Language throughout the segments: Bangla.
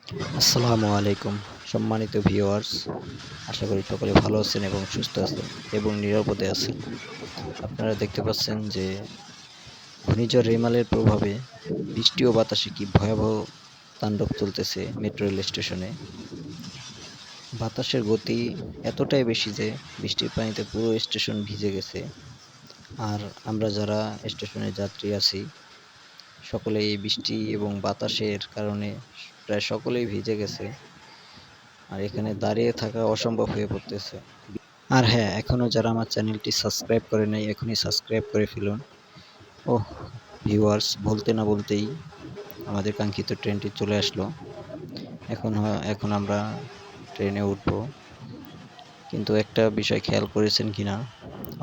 আসসালামু আলাইকুম সম্মানিত ভিউয়ার্স, আশা করি সকলে ভালো আছেন এবং সুস্থ আছেন এবং নিরাপদে আছেন। আপনারা দেখতে পাচ্ছেন যে ঘূর্ণিঝড় রেমালের প্রভাবে বৃষ্টি ও বাতাসে কি ভয়াবহ তাণ্ডব চলতেছে মেট্রো রেল স্টেশনে। বাতাসের গতি এতটাই বেশি যে বৃষ্টির পানিতে পুরো স্টেশন ভিজে গেছে। আর আমরা যারা স্টেশনে যাত্রী আছি সকলেই এই বৃষ্টি এবং বাতাসের কারণে প্রায় সকলেই ভিজে গেছে। আর এখানে দাঁড়িয়ে থাকা অসম্ভব হয়ে পড়তেছে। আর হ্যাঁ, এখনো যারা আমার চ্যানেলটি সাবস্ক্রাইব করে নাই এখনই সাবস্ক্রাইব করে ফেলুন। ওহ ভিউয়ার্স, বলতে না বলতেই আমাদের কাঙ্ক্ষিত ট্রেনটি চলে আসলো। এখন আমরা ট্রেনে উঠবো। কিন্তু একটা বিষয় খেয়াল করেছেন কিনা,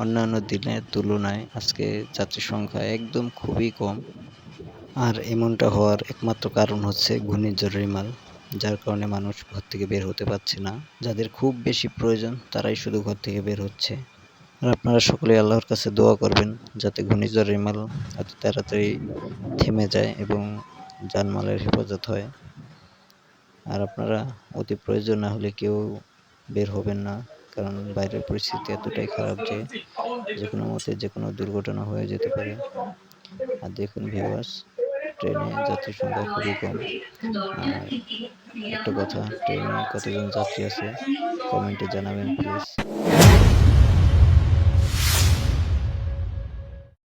অন্যান্য দিনের তুলনায় আজকে যাত্রীর সংখ্যা একদম খুবই কম। আর এমনটা হওয়ার একমাত্র কারণ হচ্ছে ঘূর্ণিঝড় রেমাল, যার কারণে মানুষ ঘর থেকে বের হতে পারছে না। যাদের খুব বেশি প্রয়োজন তারাই শুধু ঘর থেকে বের হচ্ছে। আর আপনারা সকলে আল্লাহর কাছে দোয়া করবেন যাতে ঘূর্ণিঝড় রেমাল অতি তাড়াতাড়ি থেমে যায় এবং জানমালের হেফাজত হয়। আর আপনারা অতি প্রয়োজন না হলে কেউ বের হবেন না, কারণ বাইরের পরিস্থিতি এতটাই খারাপ যে যেকোনো মতে যেকোনো দুর্ঘটনা হয়ে যেতে পারে। আর দেখুন ভিউয়ার্স, ট্রেনে যাত্রীর সংখ্যা খুবই কম। আর একটা কথা, ট্রেনে কতজন যাত্রী আছে কমেন্টে জানাবেন প্লিজ।